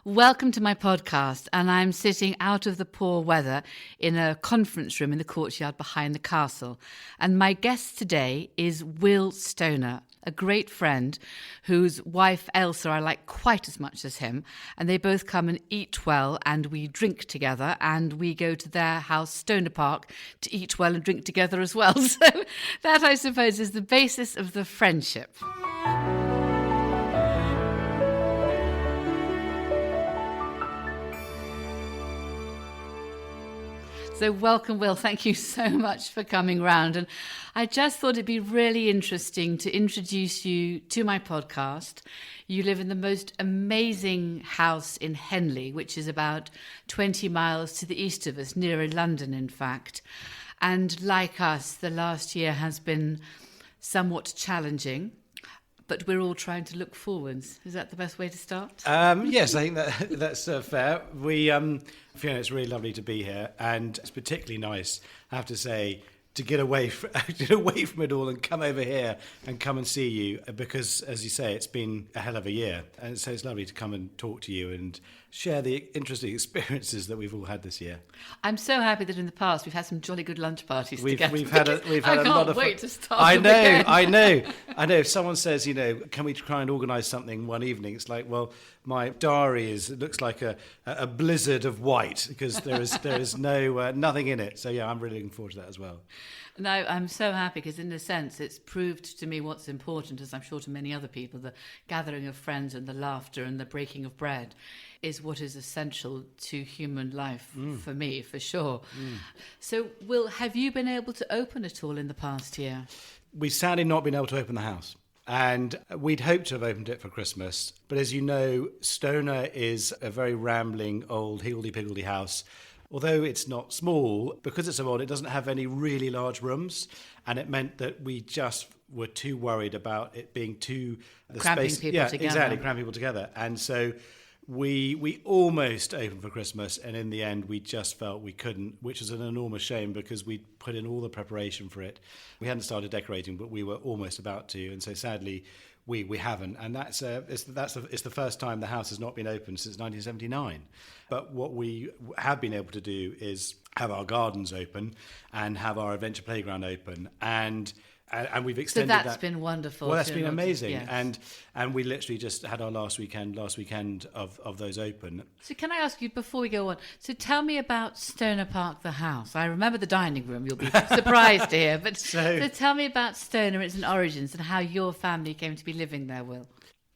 Welcome to my podcast, and I'm sitting out of the poor weather in a conference room in the courtyard behind the castle. And my guest today is Will Stonor, a great friend whose wife Ailsa I like quite as much as him, and they both come and eat well, and we drink together, and we go to their house, Stonor Park, to eat well and drink together as well. So that, I suppose, is the basis of the friendship. So welcome, Will. Thank you so much for coming round. And I just thought it'd be really interesting to introduce you to my podcast. You live in the most amazing house in Henley, which is about 20 miles to the east of us, nearer London, in fact. And like us, the last year has been somewhat challenging, but we're all trying to look forwards. Is that the best way to start? Yes, I think that's fair. Fiona, it's really lovely to be here, and it's particularly nice, I have to say, to get away from it all and come over here and come and see you, because, as you say, it's been a hell of a year, and so it's lovely to come and talk to you and share the interesting experiences that we've all had this year. I'm so happy that in the past we've had some jolly good lunch parties together. We've had a lot of fun. I can't wait to start. I know. If someone says, can we try and organise something one evening? It's like, well, my diary looks like a blizzard of white because there is nothing in it. So yeah, I'm really looking forward to that as well. No, I'm so happy because in a sense it's proved to me what's important, as I'm sure to many other people, the gathering of friends and the laughter and the breaking of bread is what is essential to human life for me, for sure. So, Will, have you been able to open at all in the past year? We've sadly not been able to open the house. And we'd hoped to have opened it for Christmas. But as you know, Stonor is a very rambling, old, higgledy-piggledy house. Although it's not small, because it's so old, it doesn't have any really large rooms. And it meant that we just were too worried about it being too... Cramping people together. Exactly, cramping people together. And so we almost opened for Christmas, and in the end we just felt we couldn't, which is an enormous shame because we'd put in all the preparation for it. We hadn't started decorating, but we were almost about to, and so sadly we haven't. And it's the first time the house has not been open since 1979. But what we have been able to do is have our gardens open and have our adventure playground open, and we've extended that. So that's been wonderful. Well, that's been amazing. Yes. And we literally just had our last weekend of those open. So can I ask you, before we go on, so tell me about Stonor Park, the house. I remember the dining room, you'll be surprised to hear. But so tell me about Stonor, its origins, and how your family came to be living there, Will.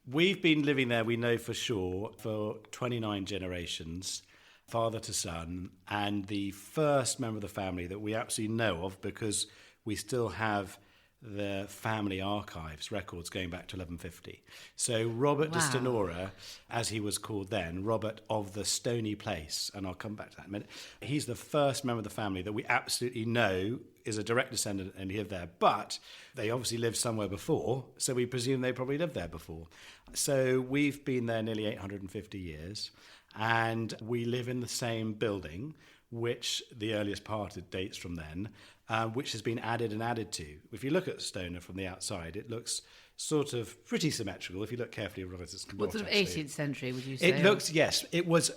We've been living there, we know for sure, for 29 generations, father to son, and the first member of the family that we absolutely know of, because we still have the family archives records going back to 1150. So Robert de Stonor, as he was called then, Robert of the Stony Place, and I'll come back to that in a minute, he's the first member of the family that we absolutely know is a direct descendant and lived there. But they obviously lived somewhere before, so we presume they probably lived there before. So we've been there nearly 850 years, and we live in the same building, which the earliest part dates from then, which has been added to. If you look at Stonor from the outside, it looks sort of pretty symmetrical. If you look carefully, it's what sort of 18th century would you say? It looks, yes. It was,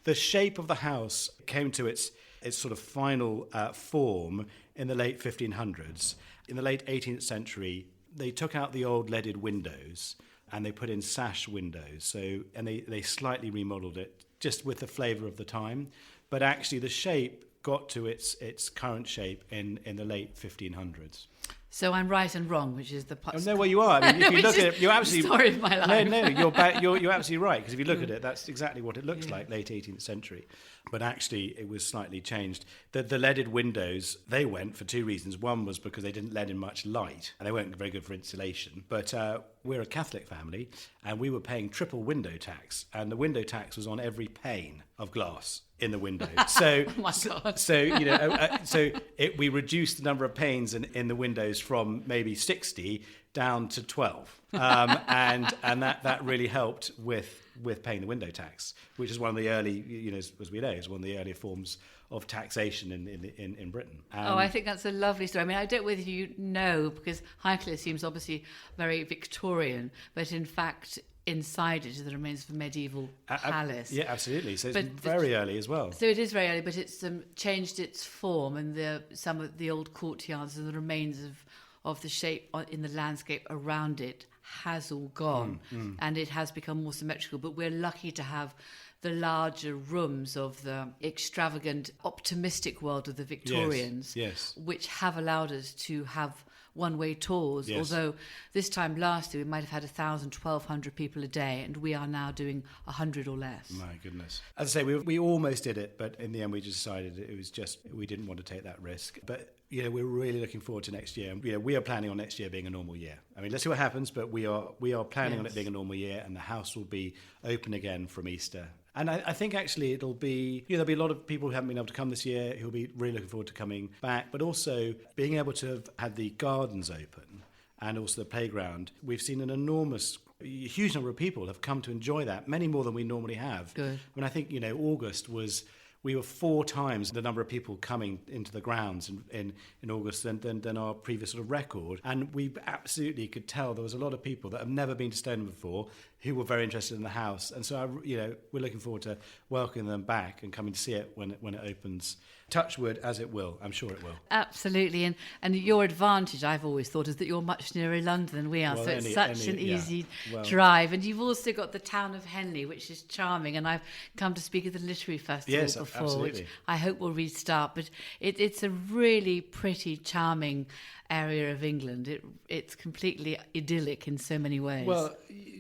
the shape of the house came to its sort of final form in the late 1500s. In the late 18th century, they took out the old leaded windows and they put in sash windows. And they slightly remodeled it just with the flavour of the time. But actually the shape got to its current shape in the late 1500s. So I'm right and wrong, which is the... No, well, you are. If you look at it, you're absolutely... story of my life. No, you're absolutely right, because if you look at it, that's exactly what it looks like, late 18th century. But actually, it was slightly changed. The leaded windows, they went for two reasons. One was because they didn't let in much light, and they weren't very good for insulation. But we're a Catholic family, and we were paying triple window tax, and the window tax was on every pane of glass in the window. So, oh my God. We reduced the number of panes in the windows from maybe 60 down to 12, and that really helped with paying the window tax, which is one of the early, as we know, is one of the earlier forms of taxation in Britain. I think that's a lovely story. I don't know whether you know, because Highclere seems obviously very Victorian, but in fact inside it are the remains of a medieval palace. Yeah, absolutely. So it's very early as well. So it is very early, but it's changed its form, and some of the old courtyards and the remains of the shape in the landscape around it has all gone, and it has become more symmetrical. But we're lucky to have the larger rooms of the extravagant, optimistic world of the Victorians, yes. which have allowed us to have one-way tours, although this time last year we might have had 1,000, 1,200 people a day, and we are now doing 100 or less. My goodness. As I say, we almost did it, but in the end we just decided it was just, we didn't want to take that risk. But, we're really looking forward to next year. We are planning on next year being a normal year. I mean, let's see what happens, but we are planning on it being a normal year, and the house will be open again from Easter. And I think actually it'll be, there'll be a lot of people who haven't been able to come this year who'll be really looking forward to coming back, but also being able to have had the gardens open and also the playground. We've seen a huge number of people have come to enjoy that, many more than we normally have. Good. When I think, August we were 4 times the number of people coming into the grounds in August than our previous sort of record. And we absolutely could tell there was a lot of people that have never been to Stonor before who were very interested in the house. And so, we're looking forward to welcoming them back and coming to see it when it opens. Touch wood, as it will. I'm sure it will. Absolutely. And your advantage, I've always thought, is that you're much nearer London than we are. Well, so it's such an easy drive. And you've also got the town of Henley, which is charming. And I've come to speak at the literary festival before, absolutely. which I hope will restart. But it's a really pretty, charming area of England. It's completely idyllic in so many ways. Well,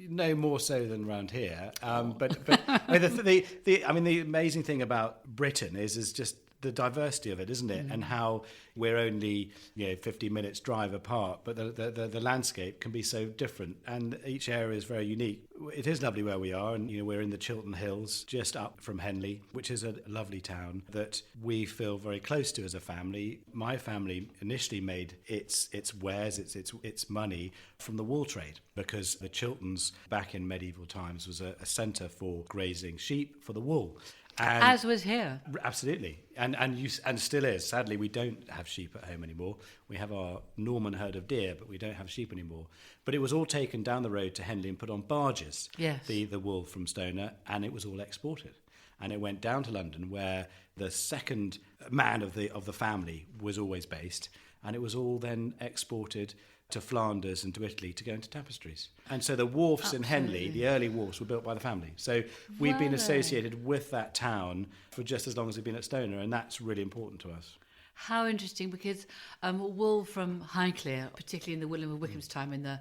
no more so than around here. But the amazing thing about Britain is just the diversity of it, isn't it? And how we're only 50 minutes drive apart, but the landscape can be so different, and each area is very unique. It is lovely where we are, and we're in the Chiltern Hills, just up from Henley, which is a lovely town that we feel very close to as a family. My family initially made its wares, its money from the wool trade, because the Chilterns back in medieval times was a centre for grazing sheep for the wool. And as was here. Absolutely. And still is. Sadly, we don't have sheep at home anymore. We have our Norman herd of deer, but we don't have sheep anymore. But it was all taken down the road to Henley and put on barges, the wool from Stonor, and it was all exported. And it went down to London, where the second man of the family was always based, and it was all then exported to Flanders and to Italy to go into tapestries. And so the wharfs in Henley, the early wharfs, were built by the family. So we've been associated with that town for just as long as we've been at Stonor, and that's really important to us. How interesting, because wool from Highclere, particularly in the William of Wykeham's time, in the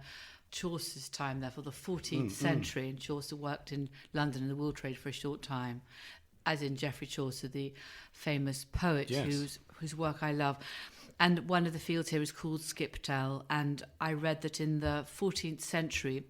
Chaucer's time there for the 14th century, and Chaucer worked in London in the wool trade for a short time, as in Geoffrey Chaucer, the famous poet whose work I love. And one of the fields here is called Skipdale, and I read that in the 14th century,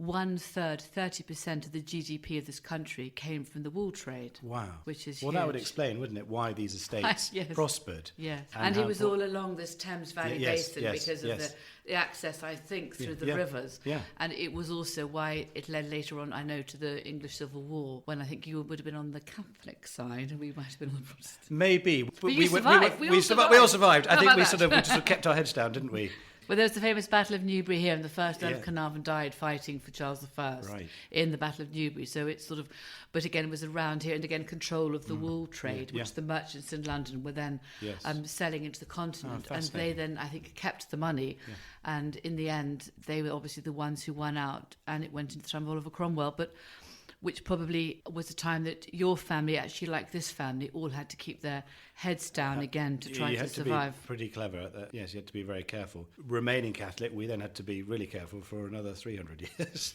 1/3, 30% of the GDP of this country came from the wool trade. Wow. Which is huge. That would explain, wouldn't it, why these estates prospered. Yes. And it was all along this Thames Valley basin because of the access, I think, through the rivers. Yeah. And it was also why it led later on, I know, to the English Civil War, when I think you would have been on the Catholic side and we might have been on the Protestant. Maybe. But we survived. We all survived. I think we just kept our heads down, didn't we? Well, there was the famous Battle of Newbury here, and the first Earl of Carnarvon died fighting for Charles I in the Battle of Newbury. So it's sort of, but again, it was around here, and again, control of the wool trade, which the merchants in London were then selling into the continent, and they then, I think, kept the money. Yeah. And in the end, they were obviously the ones who won out, and it went into the time of Oliver Cromwell, but which probably was a time that your family, actually like this family, all had to keep their heads down again to try to survive. You had to be pretty clever at that. Yes, you had to be very careful. Remaining Catholic, we then had to be really careful for another 300 years.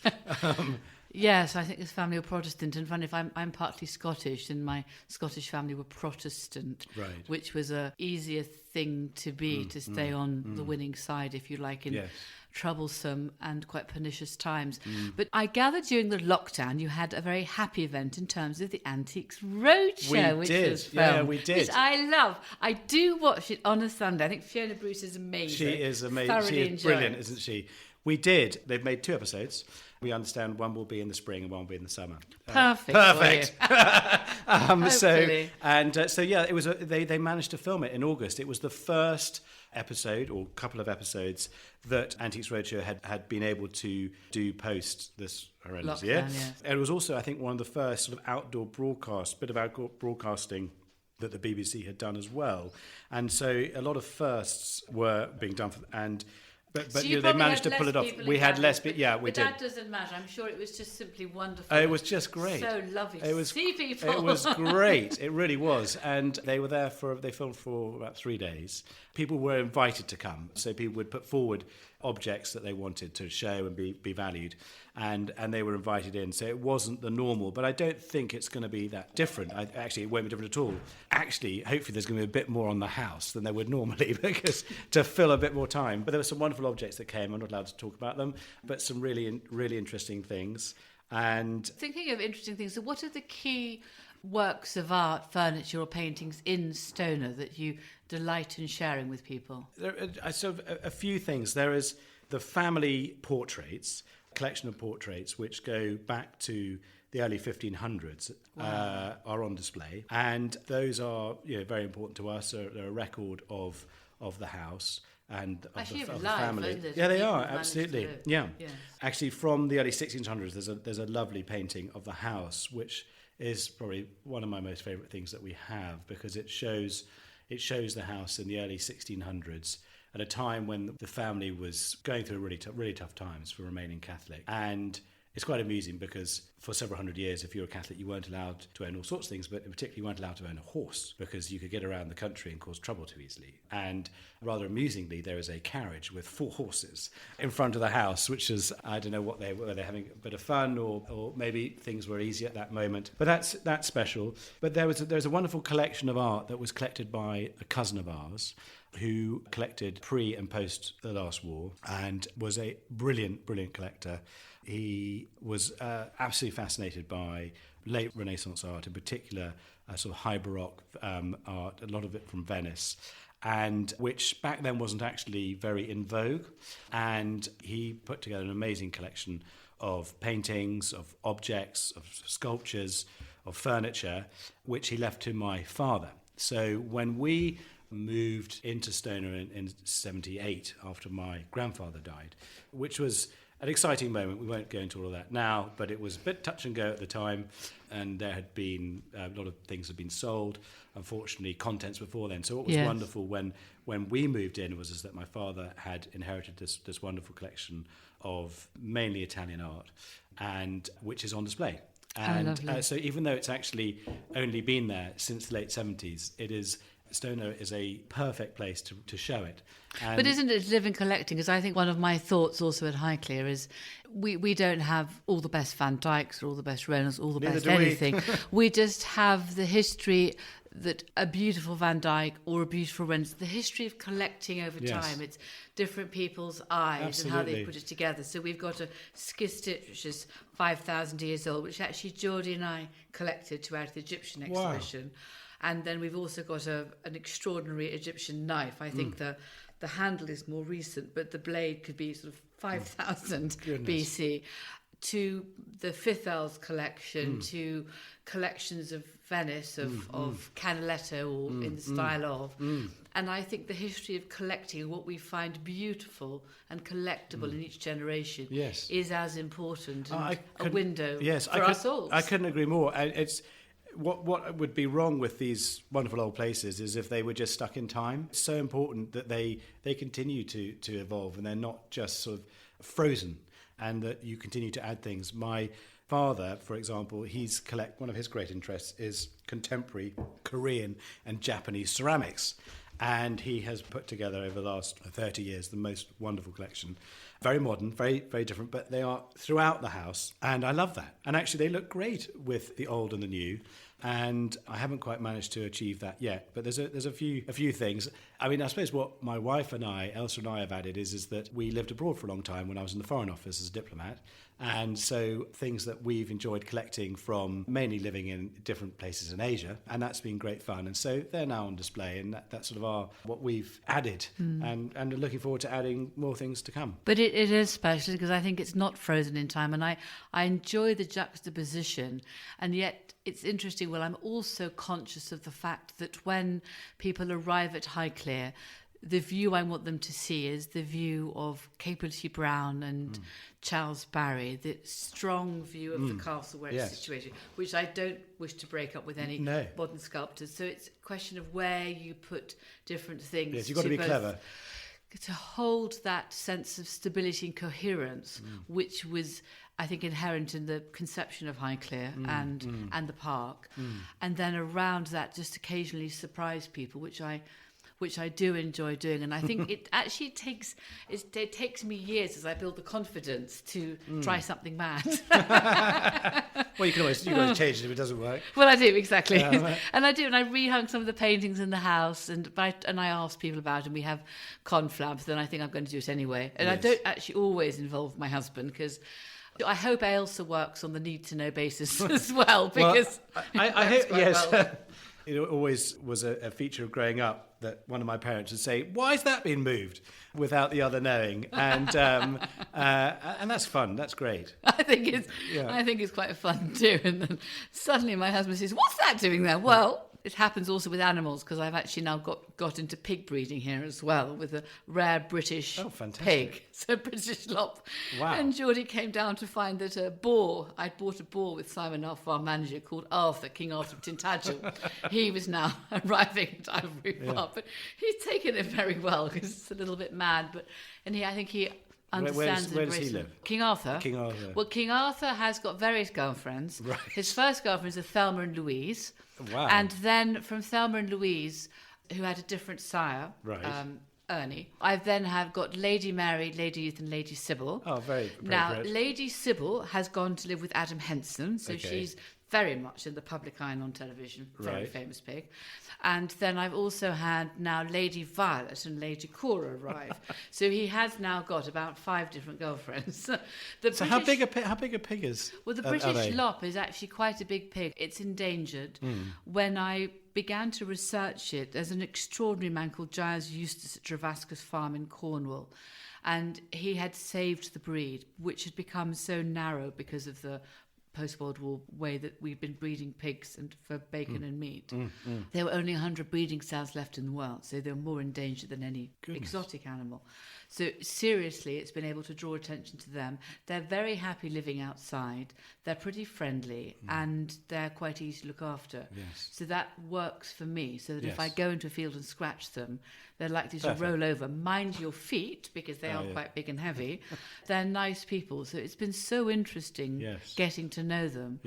Yes, I think this family were Protestant. And funny, if I'm partly Scottish, and my Scottish family were Protestant, which was a easier thing to be, to stay on the winning side, if you like, in troublesome and quite pernicious times. But I gather during the lockdown you had a very happy event in terms of the Antiques Roadshow, which was filmed. Yeah, we did. Which I love. I do watch it on a Sunday. I think Fiona Bruce is amazing. She is amazing. She is brilliant, isn't she? We did. They've made 2 episodes. We understand one will be in the spring and one will be in the summer. Perfect. So it was. They managed to film it in August. It was the first episode or couple of episodes that Antiques Roadshow had been able to do post this horrendous year. Yes. And it was also, I think, one of the first sort of outdoor broadcasting that the BBC had done as well. And so a lot of firsts were being done But So they managed to pull it off. We had less people. Yeah, we did. But that doesn't matter. I'm sure it was just simply wonderful. It was just great. So lovely to see people. It was great. It really was. And they were there they filmed for about 3 days. People were invited to come. So people would put forward objects that they wanted to show and be valued. And they were invited in. So it wasn't the normal. But I don't think it's going to be that different. Actually, it won't be different at all. Actually, hopefully there's going to be a bit more on the house than there would normally because to fill a bit more time. But there were some wonderful objects that came. I'm not allowed to talk about them. But some really, really interesting things. And thinking of interesting things, so what are the key works of art, furniture or paintings in Stonor that you delight in sharing with people? There are sort of a few things. There is the family portraits, collection of portraits, which go back to the early 1500s, are on display. And those are very important to us. They're a record of the house and of the family. Yeah, they are, absolutely. Yeah. Actually, from the early 1600s, there's a lovely painting of the house, which is probably one of my most favourite things that we have because it shows the house in the early 1600s at a time when the family was going through really tough times for remaining Catholic. And it's quite amusing because for several hundred years, if you were a Catholic, you weren't allowed to own all sorts of things, but in particular, you weren't allowed to own a horse because you could get around the country and cause trouble too easily. And rather amusingly, there is a carriage with 4 horses in front of the house, which is, I don't know what they were, they're having a bit of fun or maybe things were easy at that moment. But that's special. But there's a wonderful collection of art that was collected by a cousin of ours who collected pre and post the last war and was a brilliant collector. He was absolutely fascinated by late Renaissance art, in particular sort of high Baroque art, a lot of it from Venice, and which back then wasn't actually very in vogue. And he put together an amazing collection of paintings, of objects, of sculptures, of furniture, which he left to my father. So when we moved into Stonor in 78 after my grandfather died, which was an exciting moment. We won't go into all of that now, but it was a bit touch and go at the time, and there had been a lot of things had been sold, unfortunately, contents before then. So what was wonderful when we moved in was that my father had inherited this wonderful collection of mainly Italian art, and which is on display. And so even though it's actually only been there since the late 70s, Stonor is a perfect place to show it. But isn't it living collecting? Because I think one of my thoughts also at Highclere is we don't have all the best Van Dycks or all the best Reynolds, all the best anything. We just have the history that a beautiful Van Dyck or a beautiful Reynolds, the history of collecting over time. It's different people's eyes and how they put it together. So we've got a skistit, which is 5,000 years old, which actually Geordie and I collected to add to the Egyptian exhibition. Wow. And then we've also got an extraordinary Egyptian knife. I think the handle is more recent, but the blade could be sort of 5,000 BC. To the Fifth collection, to collections of Venice, of Canaletto, or in the style of. And I think the history of collecting, what we find beautiful and collectible in each generation, is as important and a window for us all. I couldn't agree more. It's what would be wrong with these wonderful old places is if they were just stuck in time. It's so important that they continue to evolve and they're not just sort of frozen, and that you continue to add things. My father, for example, one of his great interests is contemporary Korean and Japanese ceramics. And he has put together over the last 30 years the most wonderful collection. Very modern, very, very different, but they are throughout the house. And I love that. And actually they look great with the old and the new. And I haven't quite managed to achieve that yet. But there's a few things. I mean, I suppose what my wife and I, Ailsa and I, have added is that we lived abroad for a long time when I was in the Foreign Office as a diplomat. And so things that we've enjoyed collecting from mainly living in different places in Asia, and that's been great fun. And so they're now on display, and that's sort of what we've added, and looking forward to adding more things to come. But it is special because I think it's not frozen in time, and I enjoy the juxtaposition, and yet it's interesting. Well, I'm also conscious of the fact that when people arrive at Highclere, the view I want them to see is the view of Capability Brown and Charles Barry, the strong view of the castle where it's situated, which I don't wish to break up with any modern sculptors. So it's a question of where you put different things. Yes, you've got to be clever. To hold that sense of stability and coherence, which was, I think, inherent in the conception of Highclere and the park. And then around that, just occasionally surprise people, which I do enjoy doing, and I think it actually takes me years as I build the confidence to try something mad. Well, you can always change it if it doesn't work. Well, I do, exactly, and I do, and I rehung some of the paintings in the house, and I ask people about it, and we have conflabs. Then I think I'm going to do it anyway, and I don't actually always involve my husband because I hope Ailsa works on the need-to-know basis as well, because I hope yes. It always was a feature of growing up that one of my parents would say, "Why has that been moved?" without the other knowing, and that's fun. That's great. I think it's quite fun too. And then suddenly my husband says, "What's that doing there?" Well, it happens also with animals because I've actually now got into pig breeding here as well with a rare British pig, so British lop. Wow! And Geordie came down to find that I'd bought a boar with Simon Elf, our manager, called Arthur, King Arthur of Tintagel. He was now arriving at Ivory Park, but he's taken it very well because it's a little bit mad. I think he understands. Where does he live? King Arthur. King Arthur. Well, King Arthur has got various girlfriends. Right. His first girlfriends are Thelma and Louise. Wow. And then from Thelma and Louise, who had a different sire, Ernie, I've then got Lady Mary, Lady Youth, and Lady Sybil. Oh, very now, appropriate. Lady Sybil has gone to live with Adam Henson, so she's very much in the public eye and on television, very famous pig. And then I've also had now Lady Violet and Lady Cora arrive. So he has now got about 5 different girlfriends. How big a pig is? Well, the British lop is actually quite a big pig. It's endangered. When I began to research it, there's an extraordinary man called Giles Eustace at Dravascus Farm in Cornwall. And he had saved the breed, which had become so narrow because of the post-World War way that we've been breeding pigs and for bacon and meat. There were only 100 breeding cells left in the world, so they were more endangered than any exotic animal. So seriously, it's been able to draw attention to them. They're very happy living outside. They're pretty friendly and they're quite easy to look after. Yes. So that works for me, so that if I go into a field and scratch them, they're likely to roll over. Mind your feet, because they are quite big and heavy. They're nice people. So it's been so interesting getting to know them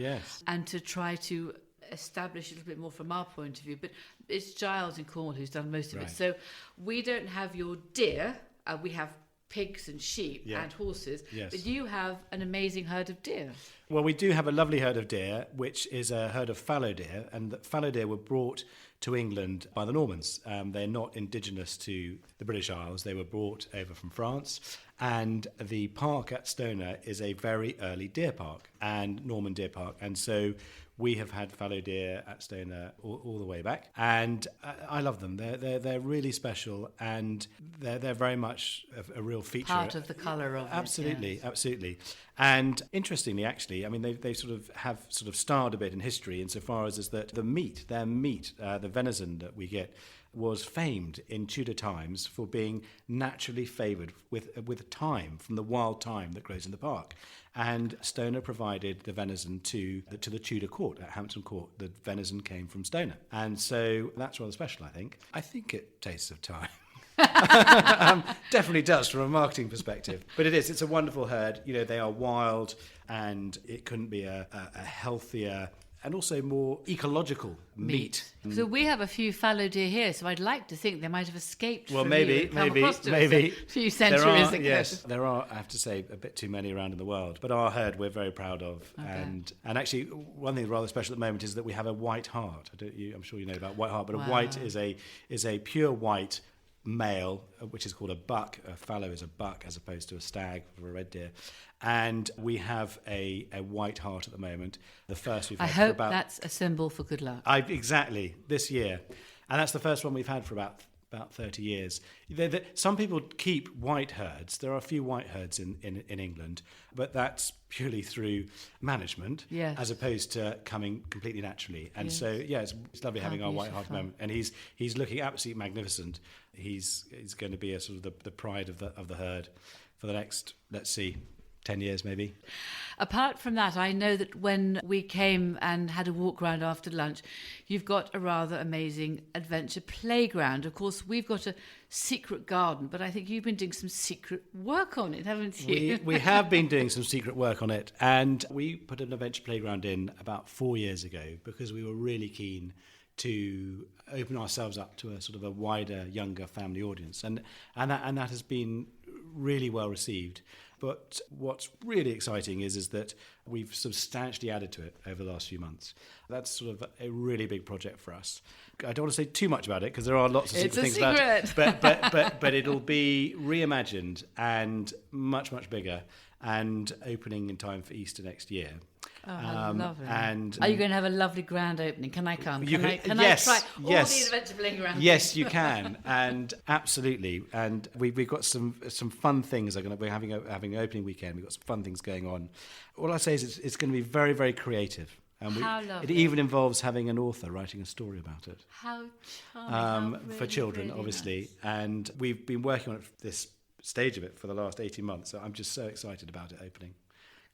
and to try to establish a little bit more from our point of view. But it's Giles in Cornwall who's done most of it. So we don't have your deer. We have pigs and sheep and horses, but you have an amazing herd of deer. Well, we do have a lovely herd of deer, which is a herd of fallow deer, and the fallow deer were brought to England by the Normans. They're not indigenous to the British Isles. They were brought over from France, and the park at Stonor is a very early deer park, and Norman deer park, and so we have had fallow deer at Stonor all the way back, and I love them. They're really special, and they're very much a real feature. Part of the colour of absolutely, it. Absolutely. And interestingly, actually, I mean, they sort of starred a bit in history insofar as that their meat, the venison that we get, was famed in Tudor times for being naturally favoured with thyme from the wild thyme that grows in the park. And Stonor provided the venison to the Tudor court at Hampton Court. The venison came from Stonor. And so that's rather special, I think. I think it tastes of thyme. Definitely does from a marketing perspective. But it's a wonderful herd. You know, they are wild, and it couldn't be a healthier and also more ecological meat. So we have a few fallow deer here, so I'd like to think they might have escaped well, from maybe a few centuries ago. Yes, there are, I have to say, a bit too many around in the world. But our herd we're very proud of. Okay. And actually, one thing that's rather special at the moment is that we have a white hart. I'm sure you know about white hart, but a white is a pure white male, which is called a buck. A fallow is a buck as opposed to a stag or a red deer. And we have a white hart at the moment. The first we've had I hope for about... that's a symbol for good luck. Exactly, this year. And that's the first one we've had for about about 30 years. Some people keep white herds. There are a few white herds in England, but that's purely through management, yes, as opposed to coming completely naturally. And yes, so, yeah, it's lovely having our white hart beautiful. moment. And he's looking absolutely magnificent. He's going to be a sort of the pride of the herd for the next, let's see, 10 years maybe. Apart from that, I know that when we came and had a walk around after lunch, you've got a rather amazing adventure playground. Of course, we've got a secret garden, but I think you've been doing some secret work on it, haven't you? We have been doing some secret work on it, and we put an adventure playground in about 4 years ago because we were really keen to open ourselves up to a sort of a wider, younger family audience, and that has been really well received. But what's really exciting is that we've substantially added to it over the last few months. That's sort of a really big project for us. I don't want to say too much about it because there are lots of secret things about it. But it'll be reimagined and much, much bigger and opening in time for Easter next year. Oh, I love it. And are you going to have a lovely grand opening? Can I come? Can I try all the adventure playground? Yes, you can, and absolutely. And we've got some fun things. We're having an opening weekend. We've got some fun things going on. All I say is it's going to be very, very creative. And How lovely. It even involves having an author writing a story about it. How charming. For children, really obviously. nice. And we've been working on this stage of it for the last 18 months. So I'm just so excited about it opening.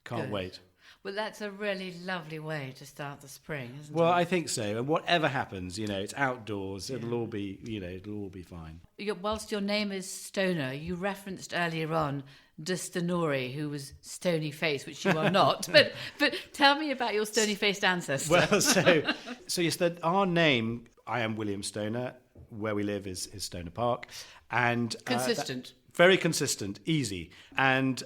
Can't Good. wait. Well, that's a really lovely way to start the spring, isn't it? Well, I think so. And whatever happens, it's outdoors. It'll all be, it'll all be fine. Whilst your name is Stonor, you referenced earlier on de Stonori, who was stony-faced, which you are not. but tell me about your stony-faced ancestor. Well, so yes, our name, I am William Stonor. Where we live is Stonor Park. And consistent. Very consistent, easy. And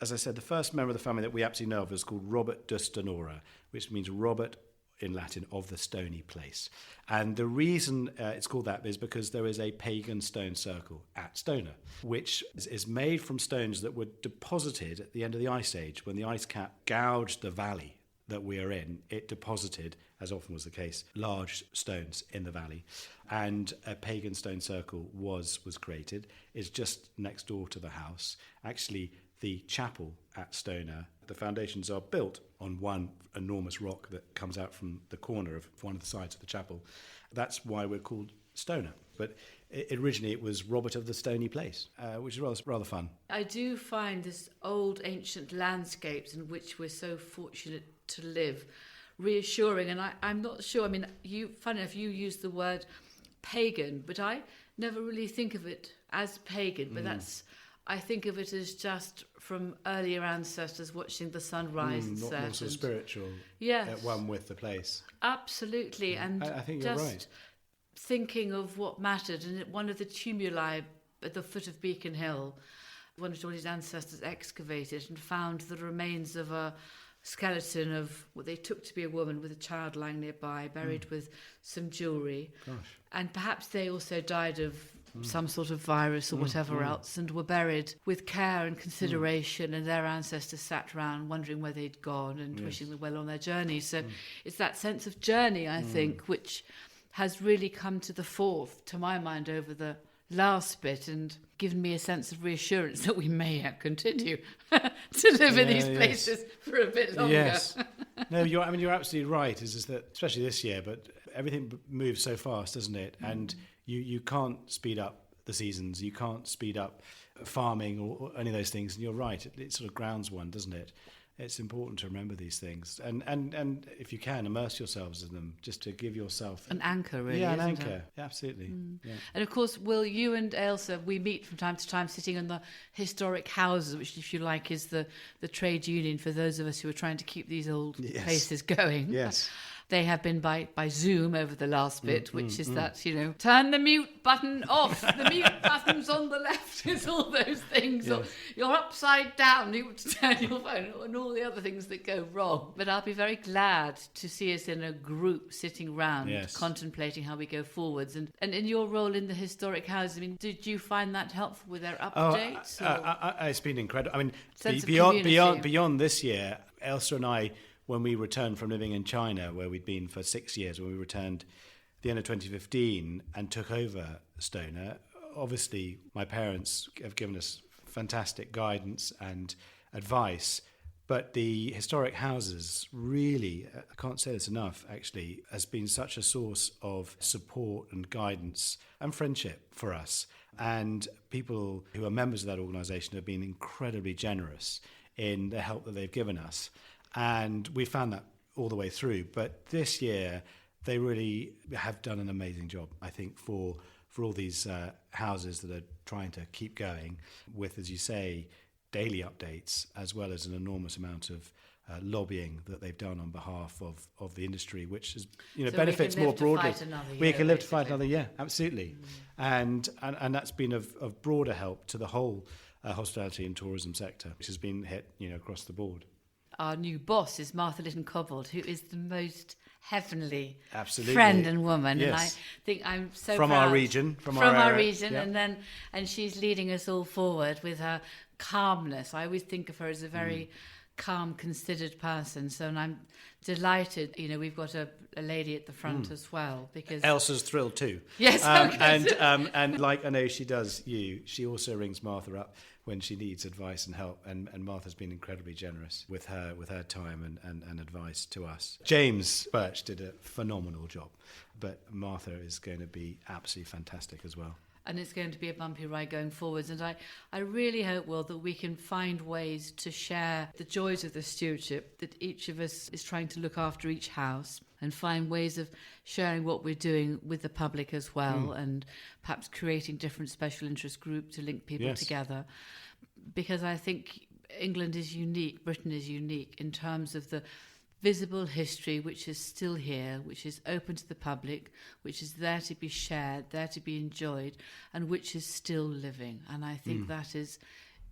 as I said, the first member of the family that we absolutely know of is called Robert de Stonora, which means Robert in Latin of the stony place. And the reason it's called that is because there is a pagan stone circle at Stonor, which is made from stones that were deposited at the end of the Ice Age. When the ice cap gouged the valley that we are in, it deposited, as often was the case, large stones in the valley. And a pagan stone circle was created. It's just next door to the house. Actually, the chapel at Stonor, the foundations are built on one enormous rock that comes out from the corner of one of the sides of the chapel. That's why we're called Stonor. But originally it was Robert of the Stony Place, which is rather fun. I do find this old ancient landscapes in which we're so fortunate to live reassuring. And I'm not sure, funny enough, you use the word pagan, but I never really think of it as pagan, but I think of it as just from earlier ancestors watching the sun rise and set. More sort of spiritual, yes, at one with the place. Absolutely, and I think you're right. Thinking of what mattered, and at one of the tumuli at the foot of Beacon Hill, one of Johnny's ancestors excavated and found the remains of a skeleton of what they took to be a woman with a child lying nearby, buried with some jewellery. Gosh. And perhaps they also died of some sort of virus or whatever else, and were buried with care and consideration, and their ancestors sat around wondering where they'd gone and wishing them well on their journey. So it's that sense of journey, I think, which has really come to the fore, to my mind, over the last bit, and given me a sense of reassurance that we may continue to live in these places for a bit longer. Yes. No, you're absolutely right, is that, especially this year, but everything moves so fast, doesn't it? And you can't speed up the seasons, you can't speed up farming or any of those things, and you're right, it sort of grounds one, doesn't it? It's important to remember these things, and if you can, immerse yourselves in them, just to give yourself an anchor, really. Yeah, an isn't anchor. It? Yeah, absolutely. Yeah. And of course, Will, you and Ailsa, we meet from time to time sitting in the historic houses, which, if you like, is the trade union for those of us who are trying to keep these old places going. Yes. They have been by Zoom over the last bit, which is that, turn the mute button off. The mute button's on the left. It's all those things. Yes. Or you're upside down. You have to turn your phone, and all the other things that go wrong. But I'll be very glad to see us in a group sitting round, contemplating how we go forwards. And in your role in the historic houses, did you find that helpful with their updates? It's been incredible. Beyond this year, Ailsa and I, when we returned from living in China, where we'd been for 6 years, when we returned the end of 2015 and took over Stonor, obviously my parents have given us fantastic guidance and advice. But the historic houses really, I can't say this enough actually, has been such a source of support and guidance and friendship for us. And people who are members of that organisation have been incredibly generous in the help that they've given us. And we found that all the way through. But this year, they really have done an amazing job, I think, for all these houses that are trying to keep going with, as you say, daily updates, as well as an enormous amount of lobbying that they've done on behalf of the industry, which is, so benefits more broadly. We can live to fight another year, absolutely. And that's been of broader help to the whole hospitality and tourism sector, which has been hit, across the board. Our new boss is Martha Lytton-Cobbold, who is the most heavenly absolutely friend and woman. Yes. And I think I'm so from proud. Our region, from our area. region, Yep. and she's leading us all forward with her calmness. I always think of her as a very calm, considered person. So, and I'm delighted. We've got a lady at the front as well, because Ailsa's thrilled too. Yes, and like I know she does you, she also rings Martha up when she needs advice and help, and Martha's been incredibly generous with her time and advice to us. James Birch did a phenomenal job, but Martha is going to be absolutely fantastic as well. And it's going to be a bumpy ride going forwards. And I really hope, Will, that we can find ways to share the joys of the stewardship, that each of us is trying to look after each house and find ways of sharing what we're doing with the public as well, and perhaps creating different special interest groups to link people together. Because I think England is unique, Britain is unique in terms of the visible history which is still here, which is open to the public, which is there to be shared, there to be enjoyed, and which is still living. And I think that is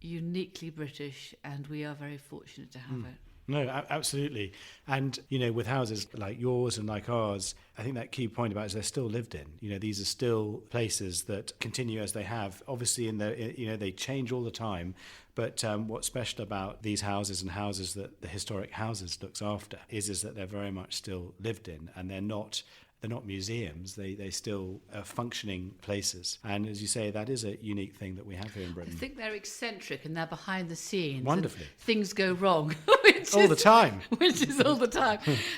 uniquely British, and we are very fortunate to have it. No, absolutely. And, with houses like yours and like ours, I think that key point about it is they're still lived in. These are still places that continue as they have. Obviously, they change all the time. But what's special about these houses and houses that the Historic Houses looks after is that they're very much still lived in, and they're not museums. They still are functioning places. And as you say, that is a unique thing that we have here in Britain. I think they're eccentric and they're behind the scenes. Wonderfully. Things go wrong. All the time. Which is all the time.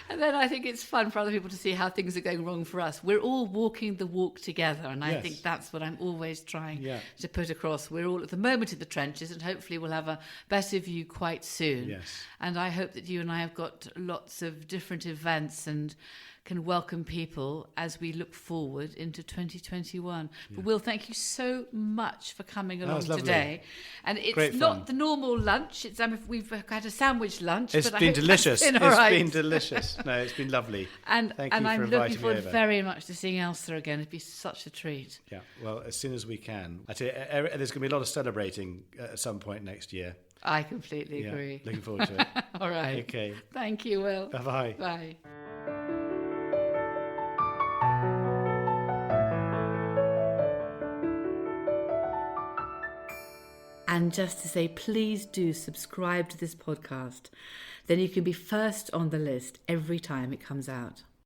And then I think it's fun for other people to see how things are going wrong for us. We're all walking the walk together, and I think that's what I'm always trying to put across. We're all at the moment in the trenches, and hopefully we'll have a better view quite soon. Yes. And I hope that you and I have got lots of different events and can welcome people as we look forward into 2021. But Will, thank you so much for coming along today. And it's Great not fun. the normal lunch. It's we've had a sandwich lunch. It's but been delicious. It's been delicious. No, it's been lovely. And thank you for I'm inviting looking forward me over. very much to seeing Ailsa again. It'd be such a treat. Yeah, well, as soon as we can. I tell you, there's going to be a lot of celebrating at some point next year. I completely agree. Looking forward to it. All right. Okay. Thank you, Will. Bye-bye. Bye. And just to say, please do subscribe to this podcast. Then you can be first on the list every time it comes out.